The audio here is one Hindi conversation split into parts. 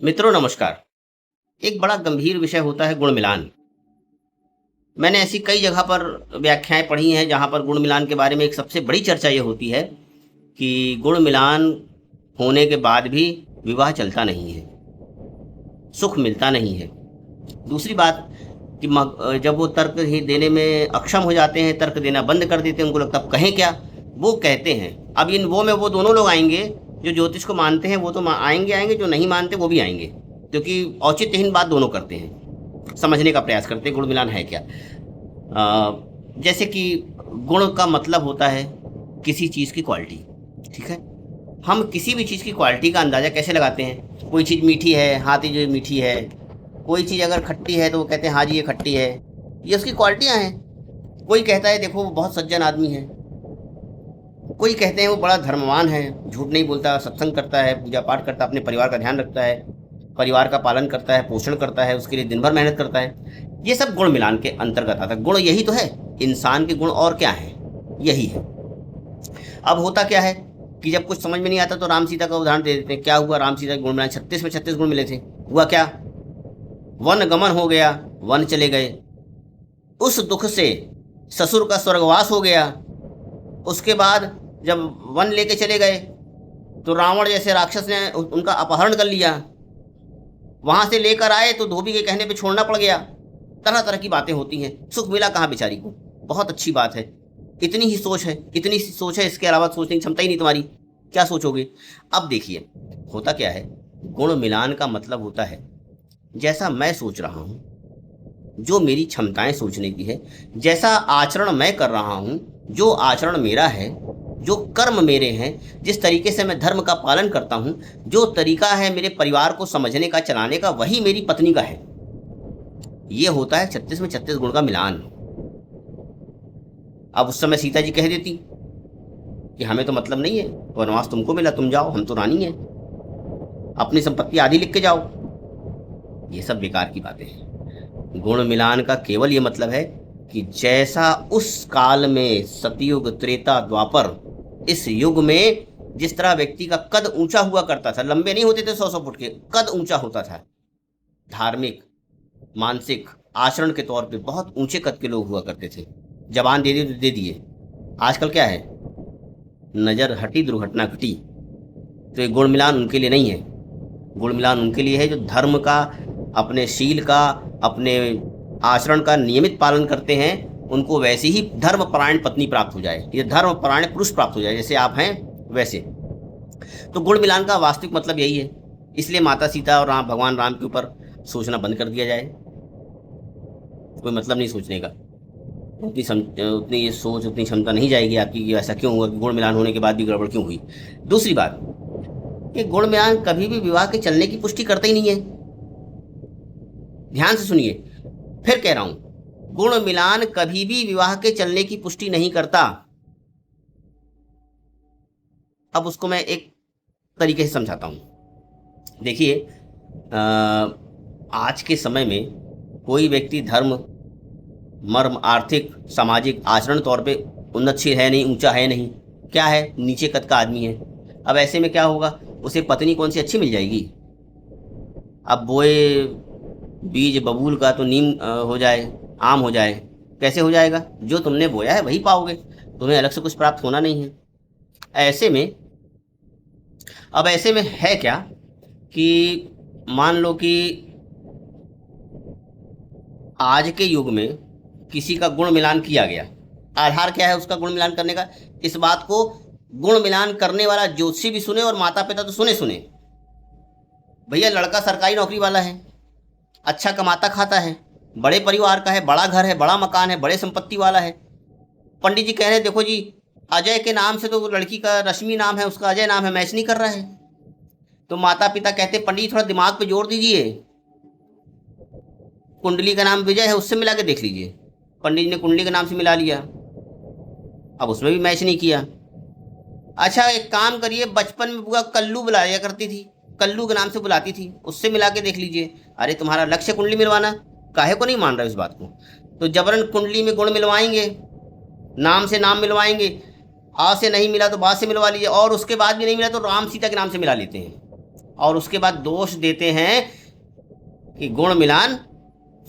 मित्रों नमस्कार। एक बड़ा गंभीर विषय होता है गुण मिलान। मैंने ऐसी कई जगह पर व्याख्याएं पढ़ी हैं जहां पर गुण मिलान के बारे में एक सबसे बड़ी चर्चा ये होती है कि गुण मिलान होने के बाद भी विवाह चलता नहीं है, सुख मिलता नहीं है। दूसरी बात कि जब वो तर्क ही देने में अक्षम हो जाते हैं, तर्क देना बंद कर देते हैं, उनको लगता है अब कहें क्या। वो कहते हैं, अब इन वो में वो दोनों लोग आएंगे, जो ज्योतिष को मानते हैं वो तो आएंगे, जो नहीं मानते वो भी आएंगे, क्योंकि औचित्यहीन बात दोनों करते हैं, समझने का प्रयास करते हैं गुण मिलान है क्या। जैसे कि गुण का मतलब होता है किसी चीज़ की क्वालिटी। ठीक है, हम किसी भी चीज़ की क्वालिटी का अंदाज़ा कैसे लगाते हैं। कोई चीज़ मीठी है, हाँ तो ये मीठी है। कोई चीज़ अगर खट्टी है तो वो कहते हैं हाँ जी ये खट्टी है। ये उसकी क्वालिटियाँ हैं। कोई कहता है देखो वो बहुत सज्जन आदमी है, कोई कहते हैं वो बड़ा धर्मवान है, झूठ नहीं बोलता, सत्संग करता है, पूजा पाठ करता है, अपने परिवार का ध्यान रखता है, परिवार का पालन करता है, पोषण करता है, उसके लिए दिन भर मेहनत करता है। ये सब गुण मिलान के अंतर्गत आता है। गुण यही तो है, इंसान के गुण और क्या है, यही है। अब होता क्या है कि जब कुछ समझ में नहीं आता तो राम सीता का उदाहरण दे देते हैं। क्या हुआ, राम सीता के गुण मिलान 36 में 36 गुण मिले थे। हुआ क्या, वन गमन हो गया, वन चले गए, उस दुख से ससुर का स्वर्गवास हो गया। उसके बाद जब वन लेके चले गए तो रावण जैसे राक्षस ने उनका अपहरण कर लिया। वहां से लेकर आए तो धोबी के कहने पे छोड़ना पड़ गया। तरह तरह की बातें होती हैं। सुख मिला कहाँ बेचारी को, बहुत अच्छी बात है। इतनी ही सोच है, इतनी सी सोच है, इसके अलावा सोचने की क्षमता ही नहीं तुम्हारी, क्या सोचोगे। अब देखिए होता क्या है, गुण मिलान का मतलब होता है जैसा मैं सोच रहा हूं, जो मेरी क्षमताएं सोचने की है, जैसा आचरण मैं कर रहा हूं, जो आचरण मेरा है, जो कर्म मेरे हैं, जिस तरीके से मैं धर्म का पालन करता हूं, जो तरीका है मेरे परिवार को समझने का, चलाने का, वही मेरी पत्नी का है। ये होता है 36 में 36 गुण का मिलान। अब उस समय सीता जी कह देती कि हमें तो मतलब नहीं है, वनवास तुमको मिला, तुम जाओ, हम तो रानी हैं, अपनी संपत्ति आधी लिख के जाओ। ये सब बेकार की बातें हैं। गुण मिलान का केवल ये मतलब है कि जैसा उस काल में सतयुग, त्रेता, द्वापर, इस युग में जिस तरह व्यक्ति का कद ऊंचा हुआ करता था, लंबे नहीं होते थे 100-100 फुट के, कद ऊंचा होता था, धार्मिक, मानसिक, आचरण के तौर पे बहुत ऊंचे कद के लोग हुआ करते थे। जबान दे दी तो दे दिए। आजकल क्या है, नजर हटी दुर्घटना घटी। तो ये गुण मिलान उनके लिए नहीं है। गुण मिलान उनके लिए है जो धर्म का, अपने शील का, अपने आचरण का नियमित पालन करते हैं। उनको वैसे ही धर्मपरायण पत्नी प्राप्त हो जाए, ये धर्मपरायण पुरुष प्राप्त हो जाए, जैसे आप हैं वैसे। तो गुण मिलान का वास्तविक मतलब यही है। इसलिए माता सीता और भगवान राम के ऊपर सोचना बंद कर दिया जाए। कोई मतलब नहीं सोचने का। उतनी ये सोच, उतनी क्षमता नहीं जाएगी आपकी कि ऐसा क्यों हुआ, गुण मिलान होने के बाद भी गड़बड़ क्यों हुई। दूसरी बात कि गुण मिलान कभी भी विवाह के चलने की पुष्टि करता ही नहीं है। ध्यान से सुनिए, फिर कह रहा हूं, गुण मिलान कभी भी विवाह के चलने की पुष्टि नहीं करता। अब उसको मैं एक तरीके से समझाता हूं। देखिए, आज के समय में कोई व्यक्ति धर्म, मर्म, आर्थिक, सामाजिक, आचरण तौर पे उन्नतशील है नहीं, ऊंचा है नहीं, क्या है, नीचे कद का आदमी है। अब ऐसे में क्या होगा, उसे पत्नी कौन सी अच्छी मिल जाएगी। अब बोए बीज बबूल का तो नीम हो जाए, आम हो जाए, कैसे हो जाएगा। जो तुमने बोया है वही पाओगे, तुम्हें अलग से कुछ प्राप्त होना नहीं है। ऐसे में अब ऐसे में है क्या कि मान लो कि आज के युग में किसी का गुण मिलान किया गया। आधार क्या है उसका गुण मिलान करने का, इस बात को गुण मिलान करने वाला ज्योतिषी भी सुने और माता पिता तो सुने। भैया लड़का सरकारी नौकरी वाला है, अच्छा कमाता खाता है, बड़े परिवार का है, बड़ा घर है, बड़ा मकान है, बड़े संपत्ति वाला है। पंडित जी कह रहे हैं देखो जी, अजय के नाम से तो लड़की का रश्मि नाम है, उसका अजय नाम है, मैच नहीं कर रहा है। तो माता पिता कहते पंडित जी थोड़ा दिमाग पे जोर दीजिए, कुंडली का नाम विजय है, उससे मिला के देख लीजिए। पंडित जी ने कुंडली के नाम से मिला लिया, अब उसमें भी मैच नहीं किया। अच्छा एक काम करिए, बचपन में बुआ कल्लू बुलाया करती थी, कल्लू के नाम से बुलाती थी, उससे मिला के देख लीजिए। अरे तुम्हारा लक्ष्य कुंडली मिलवाना, काहे को नहीं मान रहा इस बात को। तो जबरन कुंडली में गुण मिलवाएंगे, नाम से नाम मिलवाएंगे, आ से नहीं मिला तो बा से मिलवा लीजिए, और उसके बाद भी नहीं मिला तो राम सीता के नाम से मिला लेते हैं। और उसके बाद दोष देते हैं कि गुण मिलान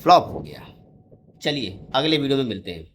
फ्लॉप हो गया। चलिए अगले वीडियो में मिलते हैं।